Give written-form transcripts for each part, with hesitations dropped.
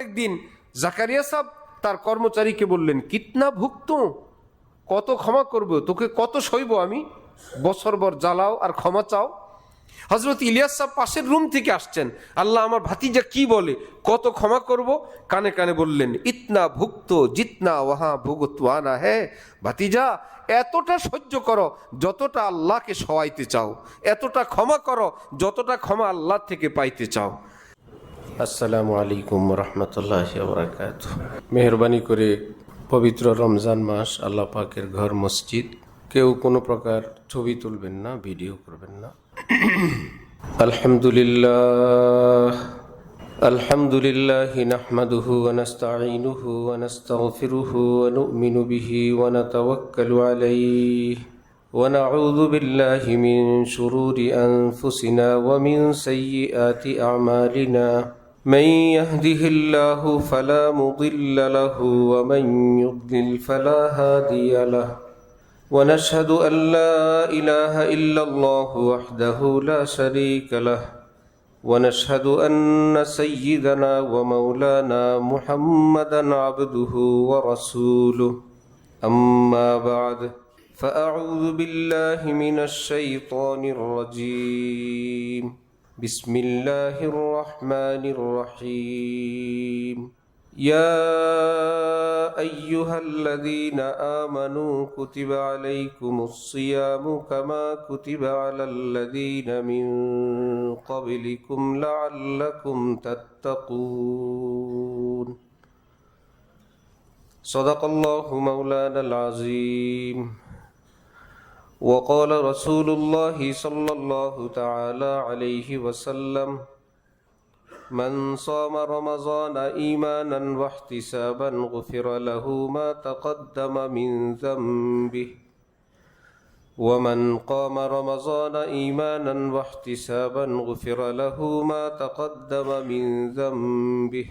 একদিন জাকারিয়া সাহেব তার কর্মচারীকে বললেন, কিতনা ভুক্ত, কত ক্ষমা করব, তোকে কত সইব আমি, বছরভর জ্বালাও আর ক্ষমা চাও। হজরত ইলিয়াস সাহেব পাশের রুম থেকে আসছেন, আল্লাহ আমার ভাতিজা কি বলে, কত ক্ষমা করব, কানে কানে বললেন, ইতনা ভুক্ত জিতনা ওহা ভুগতওয়ানা হে, ভাতিজা এতটা সহ্য করো যতটা আল্লাহকে সওয়াইতে চাও, এতটা ক্ষমা করো যতটা ক্ষমা আল্লাহ থেকে পাইতে চাও। আসসালামু আলাইকুম রহমতুল্লাহি ওয়া বারাকাতুহু। মেহরবানি করে পবিত্র রমজান মাস, আল্লাহ পাকের ঘর মসজিদ, কেউ কোনো প্রকার ছবি তুলবেন না, ভিডিও করবেন না। আলহামদুলিল্লাহ নাহমাদুহু ওয়া নাস্তাঈনুহু ওয়া নাস্তাগফিরুহু ওয়া নু'মিনু বিহি ওয়া নাতাওয়াক্কালু আলাইহি ওয়া নাউযু বিল্লাহি মিন শুরুরি আনফুসিনা ওয়া মিন সাইয়্যিআতি আমালিনা। من يهده الله فلا مضل له ومن يضلل فلا هادي له ونشهد أن لا إله إلا الله وحده لا شريك له ونشهد أن سيدنا ومولانا محمدا عبده ورسوله أما بعد فأعوذ بالله من الشيطان الرجيم بسم الله الرحمن الرحيم يا أيها الذين آمنوا كتب عليكم الصيام كما كتب على الذين من قبلكم لعلكم تتقون صدق الله مولانا العظيم وقال رسول الله صلى الله تعالى عليه وسلم من صام رمضان إيمانا واحتسابا غفر له ما تقدم من ذنبه ومن قام رمضان إيمانا واحتسابا غفر له ما تقدم من ذنبه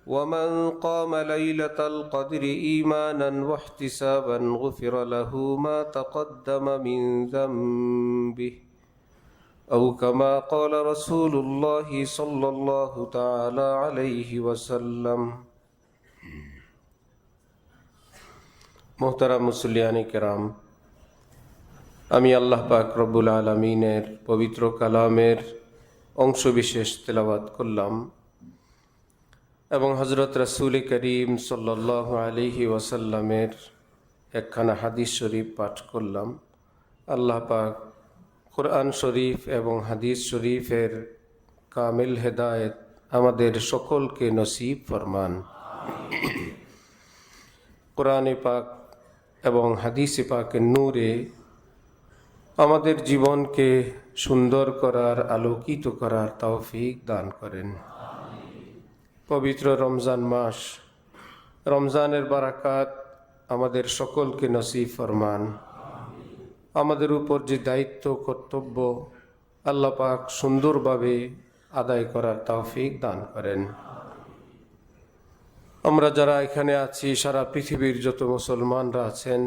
ومن قام ليلة القدر إيمانا واحتسابا غفر له ما تقدم من ذنبه أو كما قال رسول الله صلى الله تعالى عليه وسلم। মোহতারাম মুসল্লিয়ানে কেরাম, আমি আল্লাহ পাক রব্বুল আলামিনের পবিত্র কালামের অংশবিশেষ তেলাওয়াত করলাম এবং হযরত রাসূল করিম সাল্লাল্লাহু আলাইহি ওয়াসাল্লামের একখানা হাদিস শরীফ পাঠ করলাম। আল্লাহ পাক কোরআন শরীফ এবং হাদিস শরীফের কামিল হেদায়েত আমাদের সকলকে নসিব ফরমান। কোরআনে পাক এবং হাদিসে পাকের নূরে আমাদের জীবনকে সুন্দর করার, আলোকিত করার তৌফিক দান করেন। পবিত্র রমজান মাস, রমজানের বারাকাত আমাদের সকলকে নসিব ফরমান। আমাদের উপর যে দায়িত্ব, কর্তব্য, আল্লাহ পাক সুন্দরভাবে আদায় করার তৌফিক দান করেন। আমরা যারা এখানে আছি, সারা পৃথিবীর যত মুসলমানরা আছেন,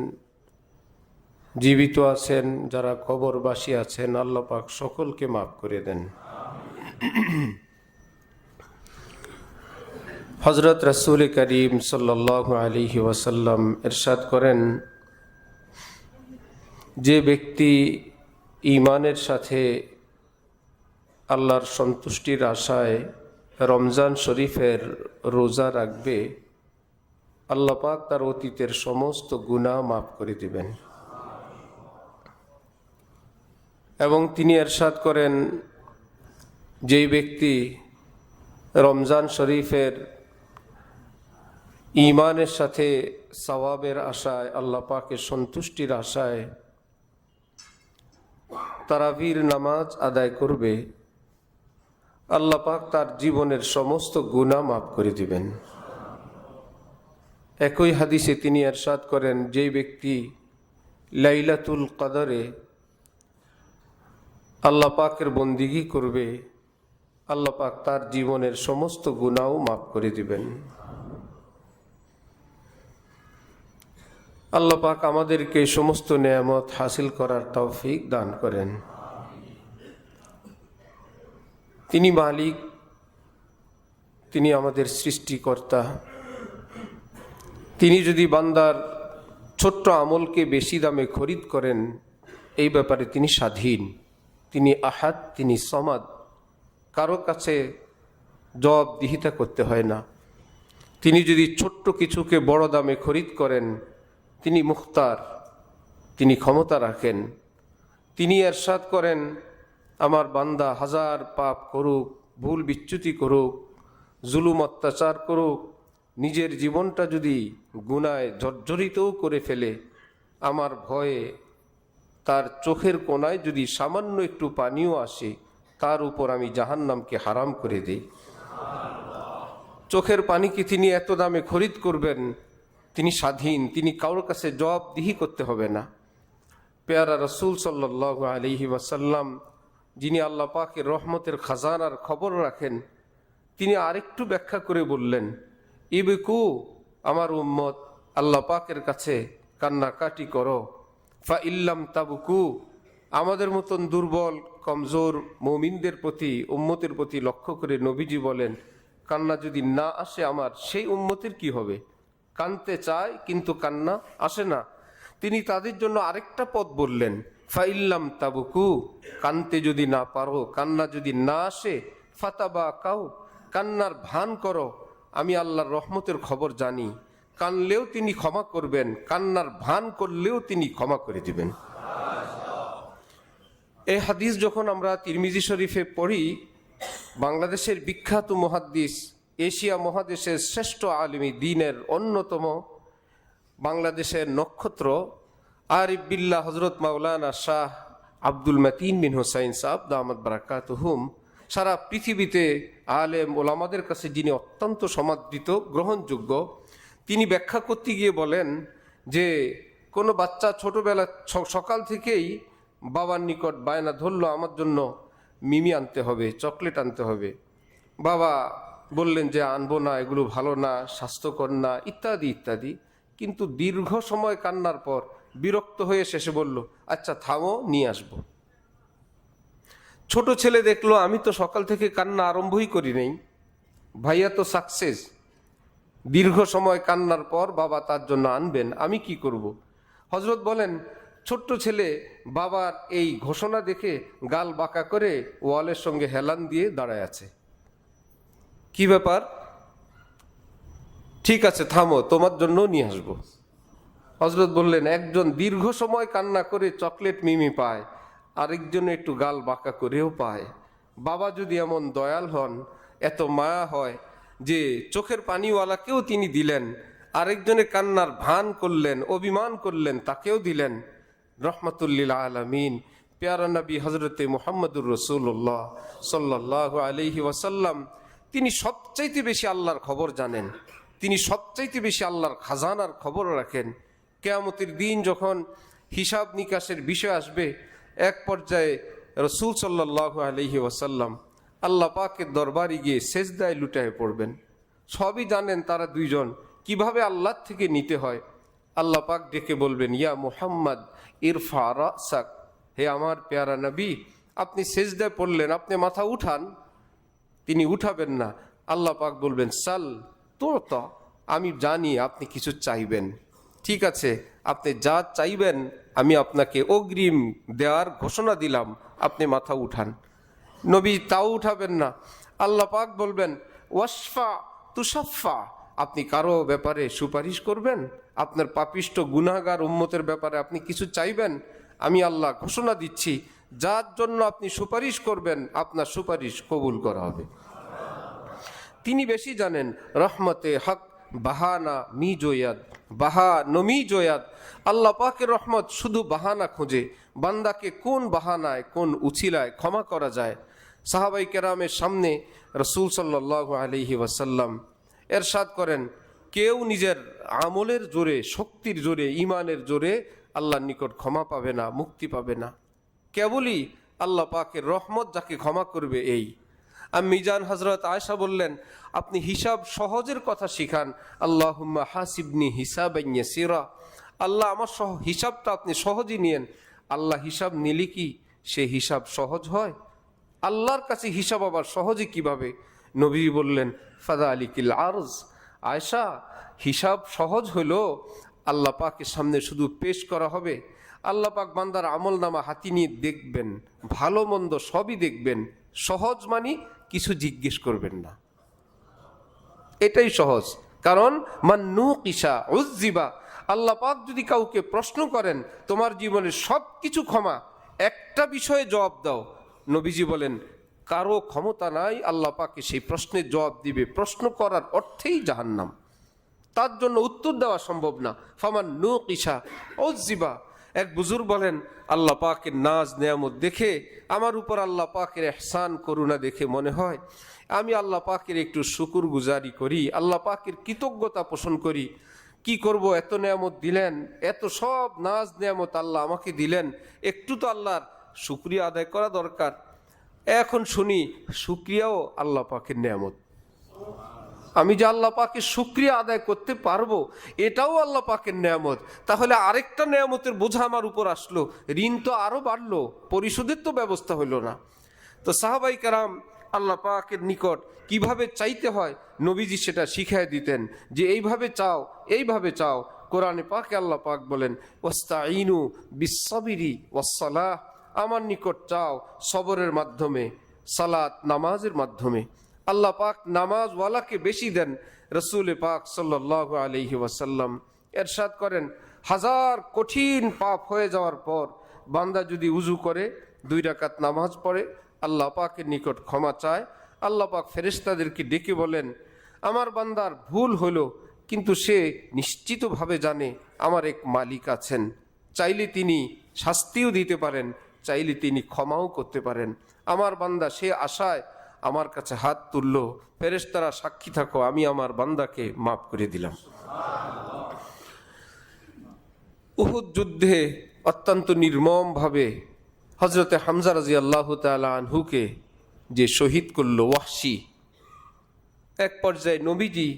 জীবিত আছেন, যারা কবরবাসী আছেন, আল্লাহ পাক সকলকে মাফ করে দেন। হযরত রাসূল করিম সাল্লাল্লাহু আলাইহি ওয়াসাল্লাম ইরশাদ করেন, যে ব্যক্তি ঈমানের সাথে আল্লাহর সন্তুষ্টির আশায় রমজান শরীফের রোজা রাখবে, আল্লাহ পাক তার অতীতের সমস্ত গুনাহ মাফ করে দিবেন। এবং তিনি ইরশাদ করেন, যেই ব্যক্তি রমজান শরীফের ঈমানের সাথে সওয়াবের আশায়, আল্লাহ পাকের সন্তুষ্টির আশায় তারাবির নামাজ আদায় করবে, আল্লাহ পাক তার জীবনের সমস্ত গুনাহ মাফ করে দিবেন। একই হাদিসে তিনি ইরশাদ করেন, যেই ব্যক্তি লাইলাতুল কদরে আল্লাহ পাকের বন্দিগি করবে, আল্লাহ পাক তার জীবনের সমস্ত গুনাহও মাফ করে দিবেন। আল্লাহ পাক আমাদেরকে সমস্ত নেয়ামত হাসিল করার তৌফিক দান করেন। তিনি মালিক, তিনি আমাদের সৃষ্টিকর্তা। তিনি যদি বান্দার ছোট্ট আমলকে বেশি দামে খরিদ করেন, এই ব্যাপারে তিনি স্বাধীন। তিনি আহাদ, তিনি সমাদ, কারো কাছে জবাবদিহিতা করতে হয় না। তিনি যদি ছোট্ট কিছুকে বড় দামে খরিদ করেন, তিনি মুখতার, তিনি ক্ষমতা রাখেন। তিনি ইরশাদ করেন, আমার বান্দা হাজার পাপ করুক, ভুল বিচ্যুতি করুক, জুলুম অত্যাচার করুক, নিজের জীবনটা যদি গুনায় জর্জরিতও করে ফেলে, আমার ভয়ে তার চোখের কোণায় যদি সামান্য একটু পানিও আসে, তার উপর আমি জাহান্নামকে হারাম করে দিই। চোখের পানিকে তিনি এত দামে খরিদ করবেন, তিনি স্বাধীন, তিনি কারোর কাছে জবাবদিহি করতে হবে না। পেয়ারা রসুল সাল্লাল্লাহু আলাইহি ওয়াসাল্লাম, যিনি আল্লাহ পাকের রহমতের খাজানার খবর রাখেন, তিনি আরেকটু ব্যাখ্যা করে বললেন, ইবকু, আমার উম্মত, আল্লাহ পাকের কাছে কান্নাকাটি করো। ফা ইল্লাম তাবুকু, আমাদের মতন দুর্বল কমজোর মুমিনদের প্রতি, উম্মতের প্রতি লক্ষ্য করে নবীজি বলেন, কান্না যদি না আসে আমার, সেই উম্মতের কি হবে? কানতে চায় কিন্তু কান্না আসে না। তিনি তাদের জন্য আরেকটা পথ বললেন, ফা ইল্লাম তাবুকু, কানতে যদি না পারো, কান্না যদি না আসে, ফাতাবা কাউ, কান্নার ভান করো। আমি আল্লাহর রহমতের খবর জানি, কানলেও তিনি ক্ষমা করবেন, কান্নার ভান করলেও তিনি ক্ষমা করে দিবেন। এই হাদিস যখন আমরা তিরমিজি শরীফে পড়ি, বাংলাদেশের বিখ্যাত মুহাদ্দিস, এশিয়া মহাদেশের শ্রেষ্ঠ আলিমি দ্বীনের অন্যতম, বাংলাদেশের নক্ষত্র আরিফ বিল্লাহ হজরত মাওলানা শাহ আব্দুল মতিন বিন হুসাইন সাহেব দামাত বারাকাতুহুম, সারা পৃথিবীতে আলেম ওলামাদের কাছে যিনি অত্যন্ত সমাদৃত, গ্রহণযোগ্য, তিনি ব্যাখ্যা করতে গিয়ে বলেন যে কোনো বাচ্চা ছোটবেলা সকাল থেকেই বাবার নিকট বায়না ধরলো, আমার জন্য মিমি আনতে হবে, চকলেট আনতে হবে। বাবা বললেন যে আনবো না, এগুলো ভালো না, স্বাস্থ্যকর না, ইত্যাদি ইত্যাদি। কিন্তু দীর্ঘ সময় কান্নার পর বিরক্ত হয়ে শেষে বলল, আচ্ছা থামো, নিয়ে আসবো। ছোট ছেলে দেখলো, আমি তো সকাল থেকে কান্না আরম্ভই করি নেই, ভাইয়া তো সাকসেস, দীর্ঘ সময় কান্নার পর বাবা তার জন্য আনবেন, আমি কি করব? হযরত বলেন, ছোট্ট ছেলে বাবার এই ঘোষণা দেখে গাল বাঁকা করে ওয়ালের সঙ্গে হেলান দিয়ে দাঁড়ায় আছে। কি ব্যাপার? ঠিক আছে থামো, তোমার জন্য নিয়ে আসবো। হযরত বললেন, একজন দীর্ঘ সময় কান্না করে চকলেট মিমি পায়, আরেকজন একটু গাল বাঁকা করেও পায়। বাবা যদি এমন দয়াল হন, এত মায়া হয় যে চোখের পানিওয়ালাকেও তিনি দিলেন, আরেকজনে কান্নার ভান করলেন, অভিমান করলেন, তাকেও দিলেন। রহমাতুল্লিল আলামিন পেয়ারা নবী হজরতে মুহাম্মদুর রাসূলুল্লাহ সাল্লাল্লাহু আলাইহি ওয়াসাল্লাম, তিনি সবচাইতে বেশি আল্লাহর খবর জানেন, তিনি সবচাইতে বেশি আল্লাহর খাজানার খবর রাখেন। কিয়ামতের দিন যখন হিসাব নিকাশের বিষয় আসবে, এক পর্যায়ে রাসূল সাল্লাল্লাহু আলাইহি ওয়াসাল্লাম আল্লাহ পাকের দরবারে গিয়ে সেজদায় লুটায়ে পড়বেন। সবই জানেন তারা দুইজন কিভাবে আল্লাহ থেকে নিতে হয়। আল্লাহ পাক ডেকে বলবেন, ইয়া মুহাম্মদ ইরফা রাসাক, হে আমার পেয়ারা নবী, আপনি সেজদায় পড়লেন, আপনি মাথা উঠান। তিনি উঠাবেন না। আল্লাহ পাক বলবেন, সাল তোরতা, আমি জানি আপনি কিছু চাইবেন, ঠিক আছে, আপনি যা চাইবেন আমি আপনাকে অগ্রিম দেওয়ার ঘোষণা দিলাম, আপনি মাথা উঠান। নবী তাও উঠাবেন না। আল্লাহ পাক বলবেন, ওয়াসফা তুসাফা, আপনি কারো ব্যাপারে সুপারিশ করবেন, আপনার পাপিষ্ট গুনাহগার উম্মতের ব্যাপারে আপনি কিছু চাইবেন, আমি আল্লাহ ঘোষণা দিচ্ছি, যার জন্য আপনি সুপারিশ করবেন আপনার সুপারিশ কবুল করা হবে। তিনি বেশি জানেন। রহমতে হক বাহানা মি জোয়াদ, বাহা নমি জোয়াদ। আল্লাহ পাকের রহমত শুধু বাহানা খোঁজে, বান্দাকে কোন বাহানায়, কোন উছিলায় ক্ষমা করা যায়। সাহাবাই কেরামের সামনে রাসূল সাল্লাল্লাহু আলাইহি ওয়াসাল্লাম এরশাদ করেন, কেউ নিজের আমলের জোরে, শক্তির জোরে, ইমানের জোরে আল্লাহর নিকট ক্ষমা পাবে না, মুক্তি পাবে না। কেবলই আল্লাহ পাকের রহমত যাকে ক্ষমা করবে। এই মিজান হজরত আয়েশা বললেন, আপনি হিসাব সহজের কথা শিখান। আল্লাহুম্মা হাসিবনি হিসাবান ইয়াসিরা, আল্লাহ আমার হিসাবটা আপনি সহজই নিয়েন। আল্লাহ হিসাব নিলে কি সে হিসাব সহজ হয়? আল্লাহর কাছে হিসাব আবার সহজে কিভাবে? নবী বললেন ফাযালিকিল আরজ, আয়েশা হিসাব সহজ হলো, আল্লাহ পাকের সামনে শুধু পেশ করা হবে, আল্লাহ পাক বান্দার আমল নামা হাতি নিয়ে দেখবেন, ভালো মন্দ সবই দেখবেন। সহজ মানে কিছু জিজ্ঞেস করবেন না, এটাই সহজ। কারণ মান্নু কিসা উজ্জিবা, আল্লাহ পাক যদি কাউকে প্রশ্ন করেন তোমার জীবনের সব কিছু ক্ষমা, একটা বিষয়ে জবাব দাও, নবীজি বলেন কারো ক্ষমতা নাই আল্লাহ পাককে সেই প্রশ্নের জবাব দিবে। প্রশ্ন করার অর্থেই জাহান্নাম, তার জন্য উত্তর দেওয়া সম্ভব না। ফামান্নু কিসা উজ্জিবা। এক বুজুর্গ বলেন আল্লাহ পাকের নাজ নেয়ামত দেখে, আমার উপর আল্লাহ পাকের ইহসান করুণা দেখে মনে হয় আমি আল্লাহ পাকের একটু শুকুর গুজারি করি, আল্লাহ পাকের কৃতজ্ঞতা পোষণ করি। কি করব, এত নেয়ামত দিলেন, এত সব নাজ নেয়ামত আল্লাহ আমাকে দিলেন, একটু তো আল্লাহর শুকরিয়া আদায় করা দরকার। এখন শুনি শুকরিয়াও আল্লাহ পাকের নেয়ামত, আমি যে আল্লাহ পাকের শুকরিয়া আদায় করতে পারবো এটাও আল্লাহ পাকের নেয়ামত। তাহলে আরেকটা নেয়ামতের বোঝা আমার উপর আসলো, ঋণ তো আরো বাড়লো, পরিশোধের তো ব্যবস্থা হইল না। তো সাহাবাই কেরাম আল্লাহ পাকের নিকট কিভাবে চাইতে হয় নবীজি সেটা শিখিয়ে দিতেন, যে এইভাবে চাও, এইভাবে চাও। কোরআনে পাকে আল্লাহ পাক বলেন ওয়াস্তাইনু বিসসাবিরি ওয়াসসালাহ, আমার নিকট চাও সবরের মাধ্যমে, সালাত নামাজের মাধ্যমে। আল্লাহ পাক নামাজওয়ালাকে বেশি দেন। রসুল পাক সাল্লাল্লাহু আলাইহি ওয়াসাল্লাম এরশাদ করেন, হাজার কঠিন পাপ হয়ে যাওয়ার পর বান্দা যদি উজু করে 2 রাকাত নামাজ পড়ে, আল্লাহ পাকের নিকট ক্ষমা চায়, আল্লাহ পাক ফেরেশতাদেরকে ডেকে বলেন আমার বান্দার ভুল হলো, কিন্তু সে নিশ্চিতভাবে জানে আমার এক মালিক আছেন, চাইলে তিনি শাস্তিও দিতে পারেন, চাইলে তিনি ক্ষমাও করতে পারেন। আমার বান্দা সে আশায় আমার কাছে হাত তুলল, ফেরেশতারা সাক্ষী থাকো আমি আমার বান্দাকে মাফ করে দিলাম। উহুদ যুদ্ধে অত্যন্ত নির্মমভাবে হযরতে হামজা রাদিয়াল্লাহু তাআলা আনহুকে যে শহীদ করল ওয়াহশী, এক পর্যায়ে নবীজি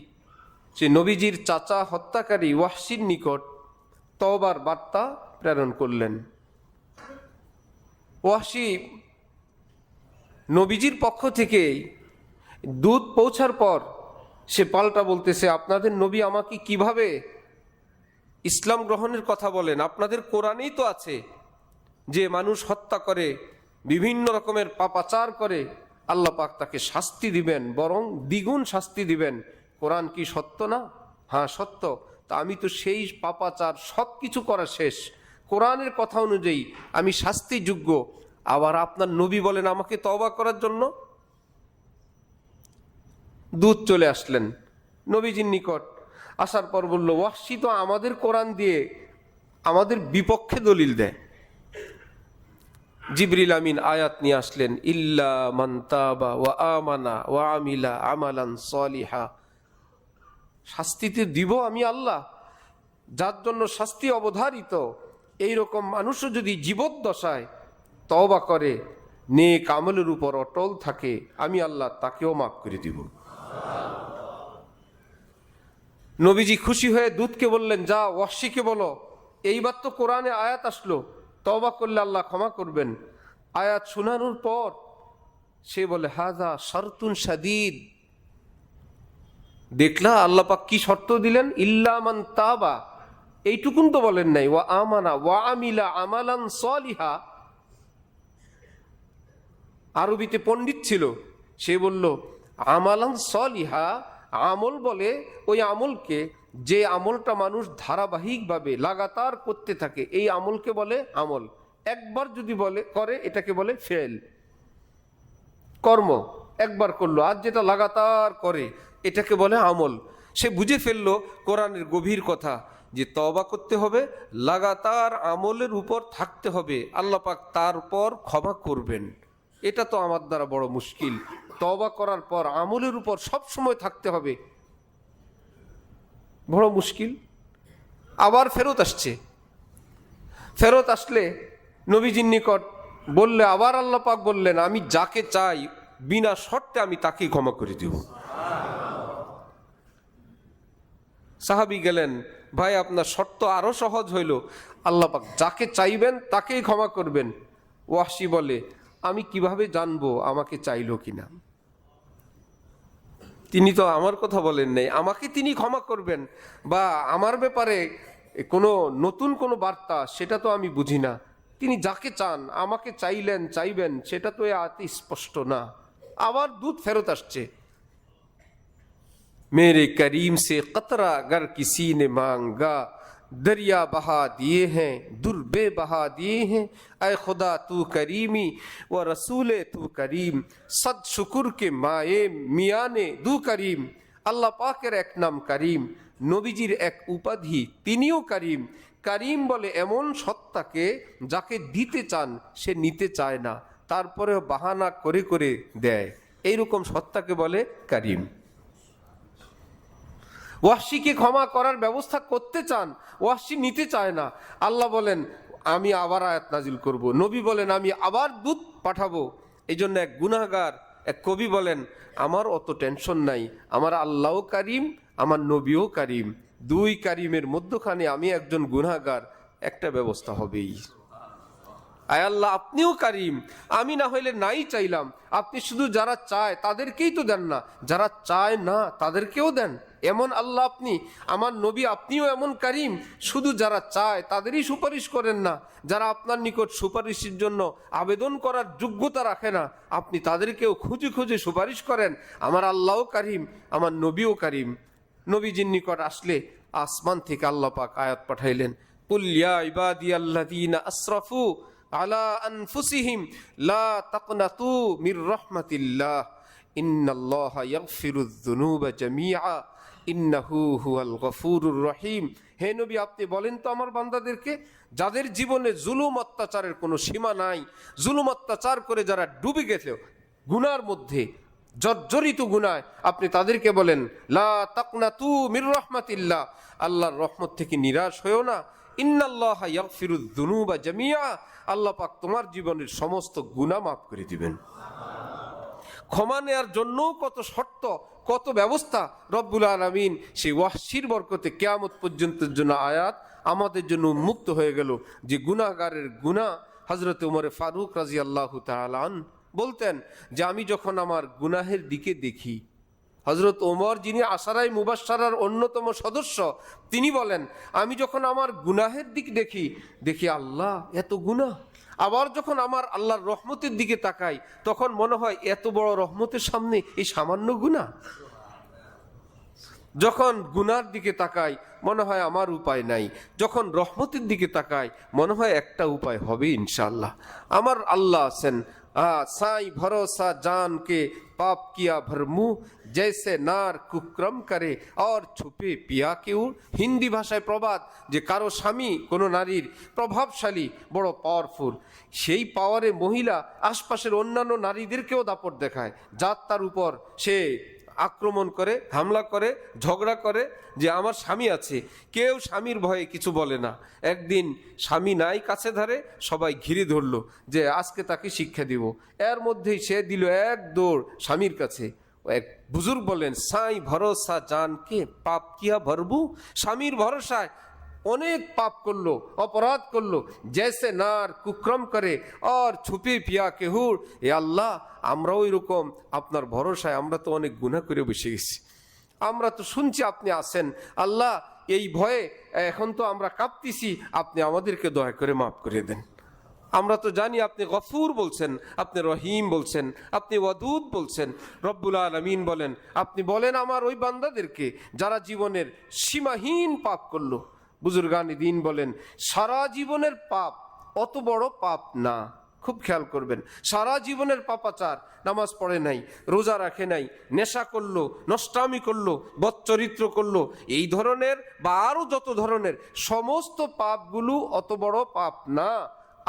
সে নবীজির চাচা হত্যাকারী ওয়াহশীর নিকট তওবার বার্তা প্রেরণ করলেন। ওয়াহশী নবীজির পক্ষ থেকে দূত পৌঁছার পর সে পাল্টা বলতেছে আপনাদের নবী আমাকে কিভাবে ইসলাম গ্রহণের কথা বলেন, আপনাদের কোরআনেই তো আছে যে মানুষ হত্যা করে, বিভিন্ন রকমের পাপাচার করে, আল্লাহ পাক তাকে শাস্তি দিবেন, বরং দ্বিগুণ শাস্তি দিবেন। কোরআন কি সত্য না? হ্যাঁ সত্য। তা আমি তো সেই পাপাচার সব কিছু করা শেষ, কোরআনের কথা অনুযায়ী আমি শাস্তিযোগ্য, আবার আপনার নবী বলেন আমাকে তওবা করার জন্য। দূত চলে আসলেন নবীজির নিকট, আসার পর বলল ওয়াহশী তো আমাদের কোরআন দিয়ে আমাদের বিপক্ষে দলিল দেয়। জিবরিল আমিন আয়াত নিয়ে আসলেন ইল্লা মান তাবা ওয়া আমানা ওয়া আমিলা আমালান সালিহা, শাস্তিতে দিব আমি আল্লাহ, যার জন্য শাস্তি অবধারিত, এইরকম মানুষও যদি জীবদ্দশায় তওবা করে, নেক আমলের উপর অটল থাকে, আমি আল্লাহ তাকেও মাফ করে দিব। নবীজি খুশি হয়ে দূতকে বললেন যা ওয়াহশীকে বলো এইবার তো কোরআনে আয়াত আসলো, তওবা করলে আল্লাহ ক্ষমা করবেন। আয়াত শোনানোর পর সে বলে হাযা শারতুন শাদীদ, দেখলা আল্লাহ পাক কি শর্ত দিলেন, ইল্লা মান তাবা, এইটুকুন তো বলেন নাই ওয়া আমানা ওয়া আমিলা আমালান সালিহা। আরবিতে পণ্ডিত ছিল, সে বলল আমালান সালিহা, আমল বলে ওই আমলকে যে আমলটা মানুষ ধারাবাহিকভাবে লাগাতার করতে থাকে, এই আমলকে বলে আমল। একবার যদি বলে করে এটাকে বলে ফেল, কর্ম একবার করলো, আর যেটা লাগাতার করে এটাকে বলে আমল। সে বুঝে ফেললো কোরআনের গভীর কথা, যে তওবা করতে হবে, লাগাতার আমলের উপর থাকতে হবে, আল্লাহ পাক তারপর ক্ষমা করবেন। এটা তো আমার দ্বারা বড় মুশকিল, তওবা করার পর আমলের উপর সব সময় থাকতে হবে, বড় মুশকিল। আবার ফেরত আসছে, ফেরত আসলে নবীজির নিকট বললে আবার আল্লাহ পাক বললেন আমি যাকে চাই বিনা শর্তে আমি তাকেই ক্ষমা করে দেব। সাহাবী গেলেন, ভাই আপনার শর্ত আরো সহজ হইল, আল্লাহ পাক যাকে চাইবেন তাকেই ক্ষমা করবেন। ওয়াহশী বলে আমি কিভাবে জানবো আমাকে চাইলো কিনা? তিনি তো আমার কথা বলেন নাই, আমাকে তিনি ক্ষমা করবেন বা আমার ব্যাপারে কোনো নতুন কোনো বার্তা সেটা তো আমি বুঝি না। তিনি যাকে চান আমাকে চাইবেন সেটা তো আতি স্পষ্ট না। আবার দুধ ফেরত আসছে। मेरे करीम से कतरा अगर किसी ने मांगा, दरिया बहा दिए हैं दुर्बे बहा दिए हैं। ऐ खुदा तू करीमी व रसूले तू करीम, सद शुकुर के माए मियाँ ने दू करीम। আল্লাহ পাকের এক নাম করিম, নবীজির এক উপাধি তিনিও করিম। করিম বলে এমন সত্তাকে যাকে দিতে চান সে নিতে চায় না, তারপরেও বাহানা করে করে দেয়, এইরকম সত্তাকে বলে করিম। ওয়াহশিকে ক্ষমা করার ব্যবস্থা করতে চান, ওয়াহশি নিতে চায় না। আল্লাহ বলেন আমি আবার আয়াত নাজিল করব, নবী বলেন আমি আবার দূত পাঠাবো। এই জন্য এক গুনাহগার, এক কবি বলেন আমার অত টেনশন নাই, আমার আল্লাহও কারিম আমার নবীও কারিম, দুই কারিমের মধ্যখানে আমি একজন গুনাহগার, একটা ব্যবস্থা হবেই। আয় আল্লাহ আপনিও কারিম, আমি না হইলে নাই চাইলাম, আপনি শুধু যারা চায় তাদেরকেই তো দেন না, যারা চায় না তাদেরকেও দেন, এমন আল্লাহ আপনি। আমার নবী আপনিও এমন কারিম, শুধু যারা চায় তাদেরই সুপারিশ করেন না, যারা আপনার নিকট সুপারিশের জন্য আবেদন করার যোগ্যতা রাখে না আপনি তাদেরকেও খুঁজে খুঁজে সুপারিশ করেন। আমার আল্লাহও কারিম আমার নবীও কারিম। নবীজির নিকট আসলে আসমান থেকে আল্লাহ পাক আয়াত পাঠাইলেন, কুল ইয়া ইবাদিয়াল্লাযীনা আসরাফু আলা আনফুসিহিম লা তাকনাতু মির রাহমাতিল্লাহ ইন্নাল্লাহা ইয়াগফিরুয যুনুবা জামিআ ইন্নাহু হুয়াল গফুরুর রহিম। হে নবী আপনি বলেন তো আমার বান্দাদেরকে, যাদের জীবনে জুলুম অত্যাচারের কোনো সীমা নাই, জুলুম অত্যাচার করে যারা ডুবে গেছে গুনার মধ্যে, জর্জরিত গুনায়, আপনি তাদেরকে বলেন লা তাকনাতু মির রাহমাতিল্লাহ, আল্লাহর রহমত থেকে নিরাশ হয়েও না। ইন্নাল্লাহা ইয়াগফিরুয যুনুবা জামিআ, আল্লাহ পাক তোমার জীবনের সমস্ত গুনাহ মাফ করে দিবেন। ক্ষমা নেয়ার জন্য কত শর্ত, কত ব্যবস্থা রব্বুল আলামিন সেই ওয়াহশির বরকতে কিয়ামত পর্যন্তের জন্য আয়াত আমাদের জন্য উন্মুক্ত হয়ে গেল। যে গুনাহগারের গুনাহ, হযরত ওমর ফারুক রাদিয়াল্লাহু তাআলা আনহু বলতেন যে আমি যখন আমার গুনাহের দিকে দেখি, হযরত ওমর যিনি আশারায়ে মুবাশশারার অন্যতম সদস্য, তিনি বলেন আমি যখন আমার গুনাহের দিক দেখি আল্লাহ এত গুনাহ। আবার যখন আমার আল্লাহর রহমতের দিকে তাকাই তখন মনে হয় এত বড় রহমতের সামনে এই সামান্য গুনাহ। যখন গুনার দিকে তাকাই মনে হয় আমার উপায় নাই, যখন রহমতের দিকে তাকাই মনে হয় একটা উপায় হবে ইনশাআল্লাহ। আমার আল্লাহ আছেন। साई भरोसा जान के पाप किया भरमू, जैसे नार कुक्रम करे और छुपे पिया के उड़। हिंदी भाषाয় প্রবাদ যে কারো স্বামী কোনো নারীর প্রভাবশালী বড় পাওয়ারফুল, সেই পাওয়ারে মহিলা আশপাশের অন্যান্য নারীদেরকেও দাপট দেখায়, যার তার উপর সে আক্রমণ করে, হামলা করে, ঝগড়া করে যে আমার স্বামী আছে, কেউ স্বামীর ভয়ে কিছু বলে না। একদিন স্বামী নাই কাছে ধারে, সবাই ঘিরে ধরলো যে আজকে তাকে শিক্ষা দিব। এর মধ্যেই সে দিল এক দৌড় স্বামীর কাছে। এক বুজুর্গ বলেন সাই ভরসা জানকে পাপ কিয়া ভরবু, স্বামীর ভরসায় অনেক পাপ করলো, অপরাধ করলো, জেসে নার কুক্রম করে আর ছুপে পিয়া কেহুর। এ আল্লাহ আমরাও এরকম আপনার ভরসায় আমরা তো অনেক গুনাহ করে বসে গেছি, আমরা তো শুনছি আপনি আছেন আল্লাহ, এই ভয়ে এখন তো আমরা কাঁপতেছি, আপনি আমাদেরকে দয়া করে মাফ করে দেন। আমরা তো জানি আপনি গফুর বলছেন, আপনি রহিম বলছেন, আপনি ওয়াদুদ বলছেন। রব্বুল আলামিন বলেন আপনি বলেন আমার ওই বান্দাদেরকে যারা জীবনের সীমাহীন পাপ করলো। বুজুর্গানি দিন বলেন সারা জীবনের পাপ অত বড় পাপ না, খুব খেয়াল করবেন। সারা জীবনের পাপাচার, নামাজ পড়ে নাই, রোজা রাখে নাই, নেশা করলো, নষ্টামি করলো, বদচরিত্র করলো, এই ধরনের বা আরো যত ধরনের সমস্ত পাপগুলো অত বড় পাপ না,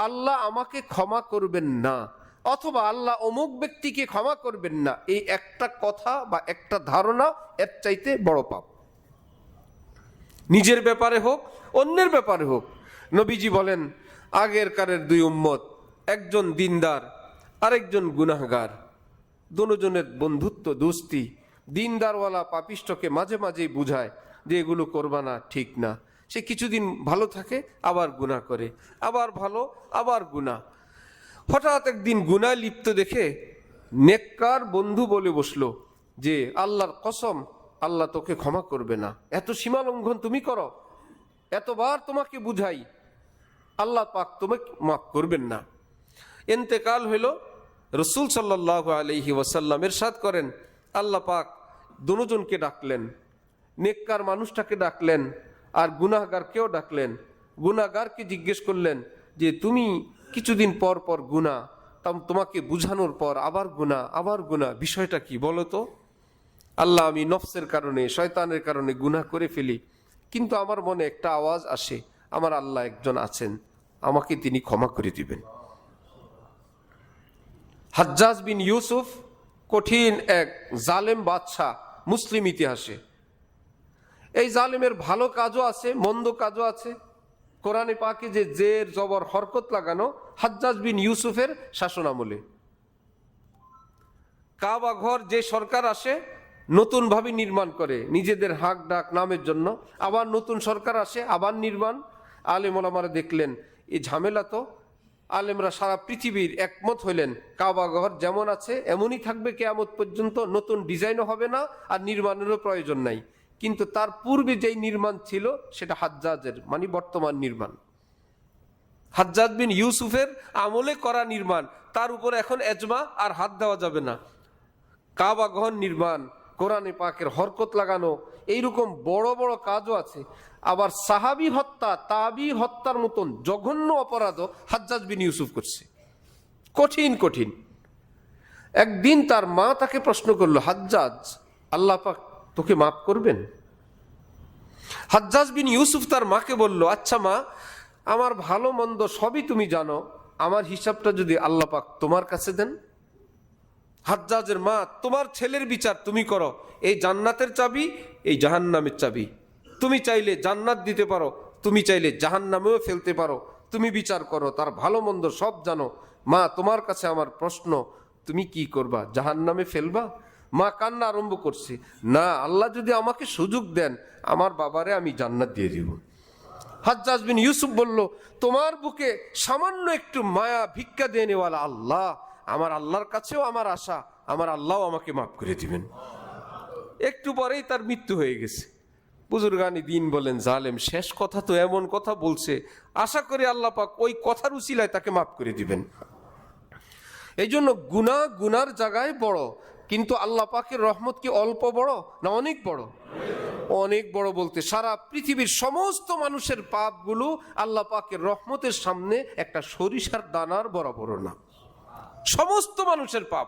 আল্লাহ আমাকে ক্ষমা করবেন না অথবা আল্লাহ অমুক ব্যক্তিকে ক্ষমা করবেন না, এই একটা কথা বা একটা ধারণা এর চাইতে বড় পাপ। নিজের ব্যাপারে হোক অন্যের ব্যাপারে হোক। নবীজি বলেন আগের কারের দুই উম্মত, একজন দিনদার আরেকজন গুনাহগার, দুজনের বন্ধুত্ব দোস্তি। দিনদারওয়ালা পাপিষ্টকে মাঝে মাঝেই বুঝায় যে এগুলো করবা না, ঠিক না। সে কিছুদিন ভালো থাকে আবার গুনাহ করে, আবার ভালো আবার গুনাহ। হঠাৎ একদিন গুনাহ লিপ্ত দেখে নেককার বন্ধু বলে বসলো যে আল্লাহর কসম, আল্লাহ তোকে ক্ষমা করবে না, এত সীমা লঙ্ঘন তুমি করো, এতবার তোমাকে বুঝাই, আল্লাহ পাক তোমাকে মাফ করবেন না। ইন্তেকাল হইল, রসুল সাল্লাল্লাহু আলাইহি ওয়াসাল্লাম ইরশাদ করেন, আল্লাহ পাক দুজনকে ডাকলেন, নেককার মানুষটাকে ডাকলেন আর গুনাহগারকেও ডাকলেন। গুনাহগারকে জিজ্ঞেস করলেন যে তুমি কিছুদিন পর পর গুনাহ, তোমাকে বুঝানোর পর আবার গুনাহ, বিষয়টা কি বলো তো? আল্লাহ, আমি নফসের কারণে, শয়তানের কারণে গুনাহ করে ফেলি, কিন্তু আমার মনে একটা আওয়াজ আসে, আমার আল্লাহ একজন আছেন, আমাকে তিনি ক্ষমা করে দিবেন। হাজ্জাজ বিন ইউসুফ কঠিন এক জালেম বাদশাহ মুসলিম ইতিহাসে। এই জালেমের ভালো কাজও আছে, মন্দ কাজও আছে। কোরআনে পাকে যে জের জবর হরকত লাগানো হাজ্জাজ বিন ইউসুফের শাসন আমলে। কাবা ঘর যে সরকার আসে নতুন ভাবে নির্মাণ করে নিজেদের হাক ডাক নামের জন্য, আবার নতুন সরকার আসে আবার নির্মাণ। আলেম ওলামারা দেখলেন এই ঝামেলা, তো আলেমরা সারা পৃথিবীর একমত হইলেন কাবা ঘর যেমন আছে এমনই থাকবে কিয়ামত পর্যন্ত, নতুন ডিজাইনও হবে না আর নির্মাণেরও প্রয়োজন নাই। কিন্তু তার পূর্বে যেই নির্মাণ ছিল সেটা হাজ্জাজের, মানে বর্তমান নির্মাণ, হাজ্জাজ বিন ইউসুফের আমলে করা নির্মাণ, তার উপর এখন এজমা আর হাত দেওয়া যাবে না। কাবা ঘর নির্মাণ, কোরআনে পাকের হরকত লাগানো, এইরকম বড় বড় কাজও আছে। আবার সাহাবী হত্যা, তাবি হত্যার মতন জঘন্য অপরাধও হাজ্জাজ বিন ইউসুফ করছে, কঠিন কঠিন। একদিন তার মা তাকে প্রশ্ন করলো, হাজ্জাজ, আল্লাহ পাক তোকে মাফ করবেন? হাজ্জাজ বিন ইউসুফ তার মাকে বলল, আচ্ছা মা, আমার ভালো মন্দ সবই তুমি জানো, আমার হিসাবটা যদি আল্লাহ পাক তোমার কাছে দেন। হাজ্জাজের মা, তোমার ছেলের বিচার তুমি করো, এই জান্নাতের চাবি, এই জাহান্নামের চাবি, তুমি চাইলে জান্নাত দিতে পারো, তুমি চাইলে জাহান্নামেও ফেলতে পারো, তুমি বিচার করো, তার ভালো মন্দ সব জানো। মা, তোমার কাছে আমার প্রশ্ন, তুমি কি করবা? জাহান্নামে ফেলবা? মা কান্না আরম্ভ করছে, না, আল্লাহ যদি আমাকে সুযোগ দেন আমার বাবারে আমি জান্নাত দিয়ে দিব। হাজ্জাজ বিন ইউসুফ বলল, তোমার বুকে সামান্য একটু মায়া ভিক্ষা দিয়ে নেওয়ালা আল্লাহ, আমার আল্লাহর কাছেও আমার আশা, আমার আল্লাহ আমাকে মাফ করে দিবেন। একটু পরেই তার মৃত্যু হয়ে গেছে। বুজুর্গানি দিন বলেন, জালেম শেষ কথা তো এমন কথা বলছে, আশা করি আল্লাহ পাক ওই কথার উসিলায় তাকে মাফ করে দিবেন। এই জন্য গুনার জায়গায় বড়, কিন্তু আল্লাহ পাকের রহমত কি অল্প বড় না অনেক বড়? অনেক বড় বলতে সারা পৃথিবীর সমস্ত মানুষের পাপগুলো আল্লাহ পাকের রহমতের সামনে একটা সরিষার দানার বরাবর না। সমস্ত মানুষের পাপ,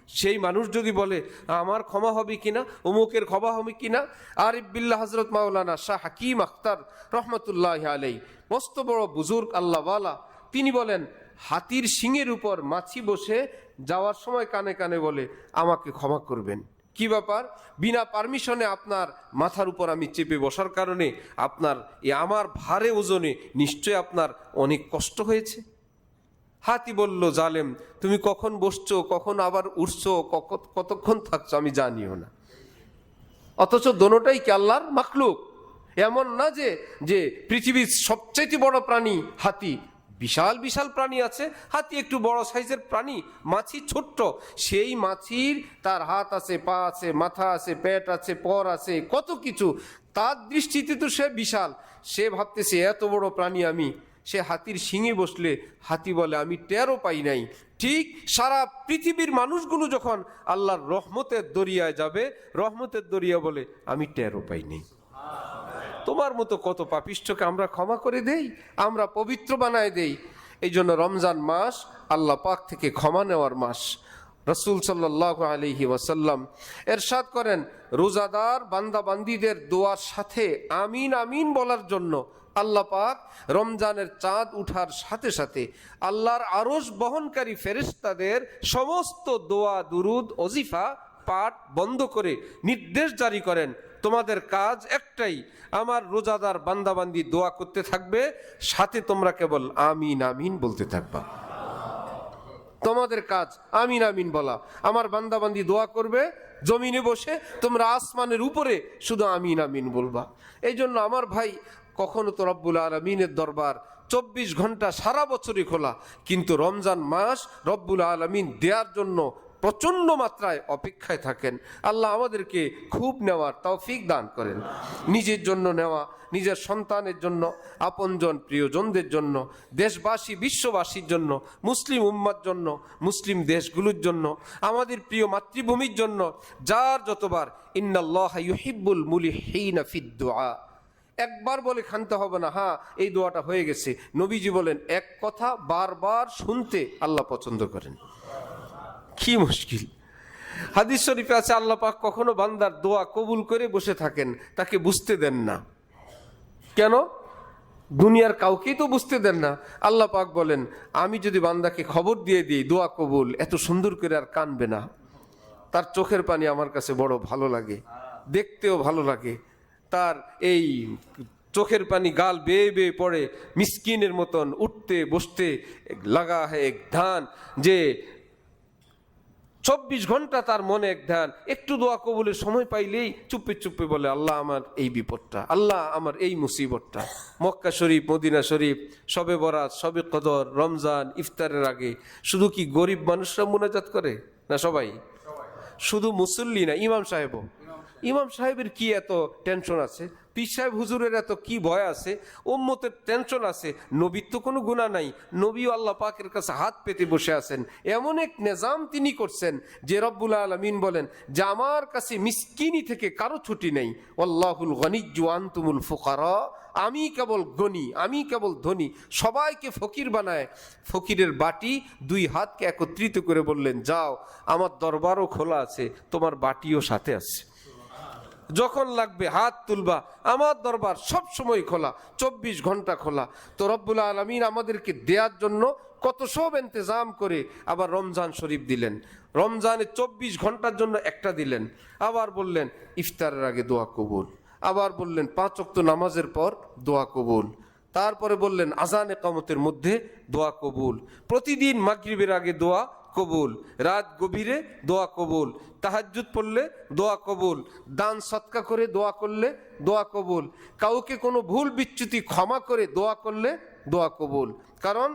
সেই মানুষ যদি বলে আমার ক্ষমা হবে কিনা, অমুকের ক্ষমা হবে কিনা। আরিফ বিল্লাহ হযরত মাওলানা শাহ হাকিম আখতার রহমতুল্লাহ আলাই, মস্ত বড় বুজুর্গ আল্লাহওয়ালা, তিনি বলেন, হাতির শিঙের উপর মাছি বসে যাওয়ার সময় কানে কানে বলে, আমাকে ক্ষমা করবেন। কি ব্যাপার? বিনা পারমিশনে আপনার মাথার উপর আমি চেপে বসার কারণে আপনার আমার ভারে ওজনে নিশ্চয় আপনার অনেক কষ্ট হয়েছে। হাতি বলল, জালেম, তুমি কখন বসছো, কখন আবার উঠছো, কতক্ষণ থাকছো আমি জানিও না। অথচ দোনোটাই কি আল্লাহর মাখলুক? এমন না যে পৃথিবীর সবচেয়ে বড় প্রাণী হাতি, বিশাল বিশাল প্রাণী আছে, হাতি একটু বড় সাইজের প্রাণী, মাছি ছোট্ট, সেই মাছির তার হাত আছে, পা আছে, মাথা আছে, পেট আছে, পর আছে, কত কিছু, তার দৃষ্টিতে তো সে বিশাল, সে ভাবতেছে এত বড় প্রাণী আমি। সে হাতির শিঙে বসলে হাতি বলে, আমি টেরও পাই নাই। ঠিক সারা পৃথিবীর মানুষগুলো যখন আল্লাহর রহমতের দরিয়ায় যাবে, রহমতের দরিয়া বলে, আমি টেরও পাই নাই। তোমার মতো কত পাপিষ্ঠকে আমরা ক্ষমা করে দেই, আমরা পবিত্র বানায় দেই। এই জন্য রমজান মাস আল্লাহ পাক থেকে ক্ষমা নেওয়ার মাস। রাসূল সাল্লাল্লাহু আলাইহি ওয়াসাল্লাম ইরশাদ করেন, রোজাদার বান্দা বান্দীদের দোয়ার সাথে আমিন আমিন বলার জন্য আল্লাহ পাক রমজানের চাঁদ উঠার সাথে সাথে আল্লাহর আরশ বহনকারী ফেরেশতাদের সমস্ত দোয়া দুরুদ ওজিফা পাঠ বন্ধ করে নির্দেশ জারি করেন, তোমাদের কাজ একটাই, আমার রোজাদার বান্দাবান্দি দোয়া করতে থাকবে, সাথে তোমরা কেবল আমিন আমিন বলতে থাকবা। তোমাদের কাজ আমিন আমিন বলা, আমার বান্দাবান্দি দোয়া করবে, জমিনে বসে তোমরা আসমানের উপরে শুধু আমিন আমিন বলবা। এই জন্য আমার ভাই, কখনো তো রব্বুল আলামিনের দরবার 24 ঘন্টা সারা বছরই খোলা, কিন্তু রমজান মাস রব্বুল আলামিন দেওয়ার জন্য প্রচণ্ড মাত্রায় অপেক্ষায় থাকেন। আল্লাহ আমাদেরকে খুব নেওয়ার তৌফিক দান করেন, নিজের জন্য নেওয়া, নিজের সন্তানের জন্য, আপনজন প্রিয়জনদের জন্য, দেশবাসী বিশ্ববাসীর জন্য, মুসলিম উম্মার জন্য, মুসলিম দেশগুলোর জন্য, আমাদের প্রিয় মাতৃভূমির জন্য, যার যতবার ইন্নাল্লাহ ইউহিব্বুল মুলিহিনা ফিদ দুআ, একবার বলে খানতে হবে না হ্যাঁ এই দোয়াটা হয়ে গেছে। নবীজি বলেন এক কথা বারবার শুনতে আল্লাহ পছন্দ করেন। কি মুশকিল! হাদিস শরীফে আছে আল্লাহ পাক কখনো বান্দার দোয়া কবুল করে বসে থাকেন, তাকে বুঝতে দেন না। কেন? দুনিয়ার কাউকেই তো বুঝতে দেন না। আল্লাহ পাক বলেন আমি যদি বান্দাকে খবর দিয়ে দিই দোয়া কবুল, এত সুন্দর করে আর কানবে না। তার চোখের পানি আমার কাছে বড় ভালো লাগে, দেখতেও ভালো লাগে। তার এই চোখের পানি গাল বেয়ে বেয়ে পড়ে, মিসকিনের মতন উঠতে বসতে লাগা হয় এক ধ্যান, যে 24 ঘন্টা তার মনে এক ধ্যান। একটু দোয়া কবুলের সময় পাইলেই চুপে চুপে বলে আল্লাহ আমার এই বিপদটা, আল্লাহ আমার এই মুসিবতটা। মক্কা শরীফ, মদিনা শরীফ, শবে বরাত, শবে কদর, রমজান, ইফতারের আগে শুধু কি গরিব মানুষরা মুনাজাত করে না? সবাই। শুধু মুসল্লি না, ইমাম সাহেবের কি এত টেনশন আছে? পীর সাহেব হুজুরের এত কি ভয় আছে? উম্মতের টেনশন আছে। নবীর তো কোনো গুনাহ নাই, নবীও আল্লাহ পাকের কাছে হাত পেতে বসে আছেন। এমন এক নিজাম তিনি করছেন যে রব্বুল আলামিন বলেন যে আমার কাছে মিসকিনি থেকে কারো ছুটি নেই। আল্লাহুল গনিয়্যু আনতুমুল ফুকারা, আমি কেবল গনি, আমি কেবল ধনী, সবাইকে ফকির বানায়। ফকিরের বাটি 2 হাতকে একত্রিত করে বললেন যাও আমার দরবারও খোলা আছে, তোমার বাটিও সাথে আছে, যখন লাগবে হাত তুলবা, আমার দরবার সব সময় খোলা, 24 ঘন্টা খোলা। তো রব্বুল আলামিন আমাদেরকে দেওয়ার জন্য কত সব ইন্তজাম করে আবার রমজান শরীফ দিলেন। রমজানে 24 ঘন্টার জন্য একটা দিলেন। আবার বললেন ইফতারের আগে দোয়া কবুল, আবার বললেন 5 ওয়াক্ত নামাজের পর দোয়া কবুল, তারপরে বললেন আজান ইকামতের মধ্যে দোয়া কবুল, প্রতিদিন মাগরিবের আগে দোয়া কবুল, রাত গভীরে দোয়া কবুল, তাহাজ্জুদ পড়লে দোয়া কবুল, দান সৎকা করে দোয়া করলে দোয়া কবুল, কাউকে কোনো ভুল বিচ্যুতি ক্ষমা করে দোয়া করলে দোয়া কবুল। কারণ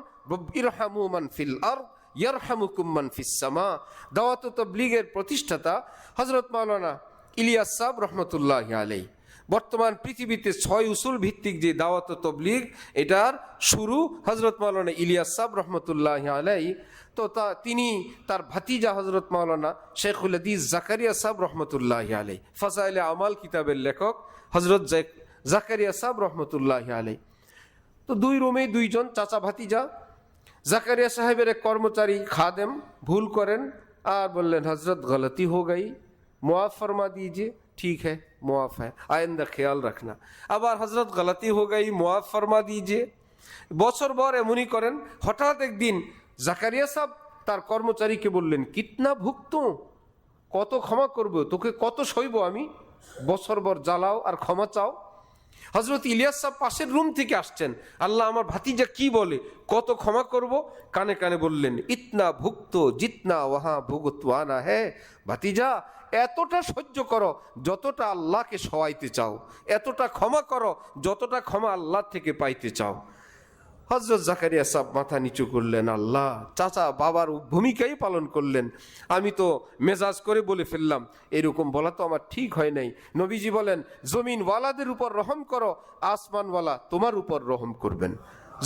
ইরহামু মান ফিল আরদ ইয়ারহামুকুম মান ফিস সামা। দাওয়াত ও তাবলীগের প্রতিষ্ঠাতা হযরত মাওলানা ইলিয়াস সাহেব রহমতুল্লাহি আলাইহি। বর্তমান পৃথিবীতে 6 উসুল ভিত্তিক যে দাওয়াত ও তাবলীগ, এটার শুরু হযরত মাওলানা ইলিয়াস সাহেব রহমতুল্লাহি আলাইহি। তো তিনি তার ভাতিজা হযরত মাওলানা শেখুল হাদিস জাকারিয়া সাহেব রহমতুল্লাহি আলাইহি, ফাজাইলে আমাল কিতাবের লেখক হযরত জাকারিয়া সাহেব রহমতুল্লাহি আলাইহি। তো 2 রুমে 2 জন চাচা ভাতিজা। জাকারিয়া সাহেবের এক কর্মচারী খাদেম ভুল করেন আর বললেন হজরত গলতি হো গই, মুআফ ফরমা दीजिए। ठीक है, मुआफ़ है, आइंदा ख्याल रखना। আবার হজরত গলতি হো গই, মুআফ ফরমা दीजिए। বছর ভর এমনই করেন। হঠাৎ একদিন জাকারিয়া সাহেব তার কর্মচারীকে বললেন কিতনা ভুগতো, কত ক্ষমা করবো তোকে, কত সইব আমি, বছর ভর জ্বালাও আর ক্ষমা চাও। হজরত ইলিয়াস সাহেব পাশের রুম থেকে আসছেন, আল্লাহ আমার ভাতিজা কি বলে, কত ক্ষমা করব। কানে কানে বললেন ইতনা ভুক্ত জিতনা ওয়াহা ভুগতওয়ানা হ্যাঁ, ভাতিজা এতটা সহ্য করো যতটা আল্লাহকে সওয়াইতে চাও, এতটা ক্ষমা করো যতটা ক্ষমা আল্লাহ থেকে পাইতে চাও। হযরত জাকারিয়া সাহেব মাথা নিচু করলেন, আল্লাহ চাচা বাবার ভূমিকাই পালন করলেন, আমি তো মেজাজ করে বলে ফেললাম, এরকম বলা তো আমার ঠিক হয় নাই। নবীজি বলেন জমিনওয়ালাদের উপর রহম করো, আসমানওয়ালা তোমার উপর রহম করবেন।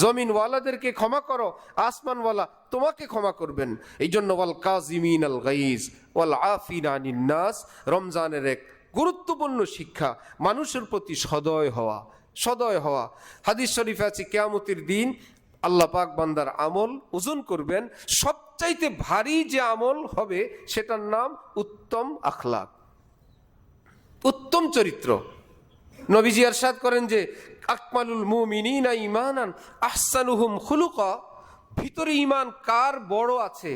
জমিনওয়ালাদেরকে ক্ষমা করো, আসমানওয়ালা তোমাকে ক্ষমা করবেন। এই জন্য ওয়াল কাযিমিন আল গাইজ ওয়াল আফিনা আনিন নাস, রমজানের এক গুরুত্বপূর্ণ শিক্ষা মানুষের প্রতি সদয় হওয়া, সদয় হওয়া। হাদিস শরীফে আছে কিয়ামতের দিন আল্লাহ পাক বান্দার আমল ওজন করবেন, সবচাইতে ভারী যে আমল হবে সেটার নাম উত্তম আখলাক, উত্তম চরিত্র। নবীজি ইরশাদ করেন যে আকমালুল মুমিনিনা ঈমানান আহসানুহুম খুলুকা, ভিতরে ঈমান কার বড় আছে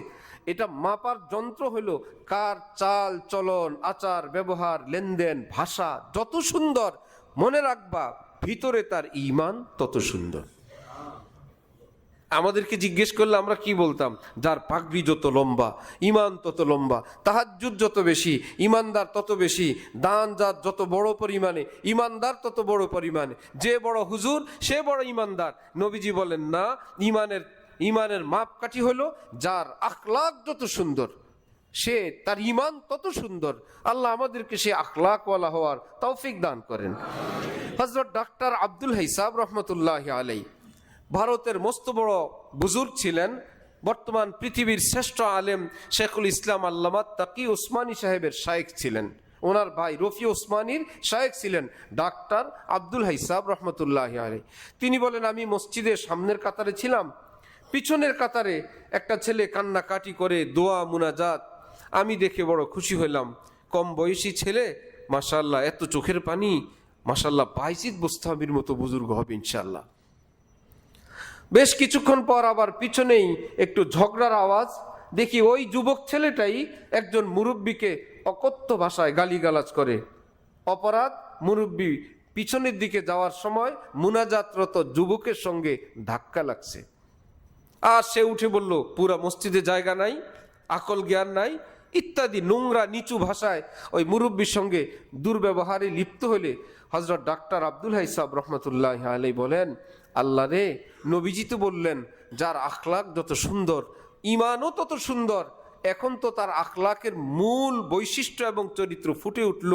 এটা মাপার যন্ত্র হলো কার চাল চলন, আচার ব্যবহার, লেনদেন, ভাষা যত সুন্দর, মনে রাখবা ভিতরে তার ঈমান তত সুন্দর। আমাদেরকে জিজ্ঞেস করলে আমরা কি বলতাম, যার পাগড়ি যত লম্বা ঈমান তত লম্বা, তাহাজ্জুদ যত বেশি ঈমানদার তত বেশি, দান যার যত বড় পরিমাণে ঈমানদার তত বড় পরিমাণে, যে বড় হুজুর সে বড় ঈমানদার। নবীজি বলেন না, ঈমানের মাপকাঠি হলো যার আখলাক যত সুন্দর, সে তার ঈমান তত সুন্দর। আল্লাহ আমাদেরকে সে আখলাকওয়ালা হওয়ার তৌফিক দান করেন। হযরত ডাক্তার আব্দুল হাই সাহেব রহমতুল্লাহ আলাইহি ভারতের মস্ত বড় বুজুর্গ ছিলেন। বর্তমান পৃথিবীর শ্রেষ্ঠ আলেম শেখুল ইসলাম আল্লামা তাকি ওসমানী সাহেবের শায়েখ ছিলেন। ওনার ভাই রফি ওসমানীর শায়েখ ছিলেন ডাক্তার আব্দুল হাই সাহেব রহমতুল্লাহ আলাইহি। তিনি বলেন, আমি মসজিদের সামনের কাতারে ছিলাম, পিছনের কাতারে একটা ছেলে কান্নাকাটি করে দোয়া মুনাজাত, আমি দেখে বড় খুশি হইলাম। কম বয়সী ছেলে, মাশাআল্লাহ, এত চোখের পানি, মাশাআল্লাহ, বাইজিদ বোস্তামির মতো বুজুর্গ হবে ইনশাআল্লাহ। বেশ কিছুক্ষণ পর আবার পিছনেই একটু ঝগড়ার আওয়াজ, দেখি ওই যুবক ছেলেটাই একজন মুরব্বীকে অকথ্য ভাষায় গালিগালাজ করে। অপরাধ, মুরব্বী পিছনের দিকে যাওয়ার সময় মুনাজাতরত যুবকের সঙ্গে ধাক্কা লাগছে। আর সে উঠে বলল, পুরা মসজিদে জায়গা নাই, আকল জ্ঞান নাই ইত্যাদি নোংরা নিচু ভাষায় ওই মুরব্বীর সঙ্গে দুর্ব্যবহারে লিপ্ত হলে হযরত ডাক্তার আব্দুল হাই সাহেব রহমতুল্লাহ আলাইহি বলেন, আল্লাহ রে, নবীজি তো বললেন যার আখলাক যত সুন্দর ঈমানও তত সুন্দর। এখন তো তার আখলাকের মূল বৈশিষ্ট্য এবং চরিত্র ফুটে উঠল।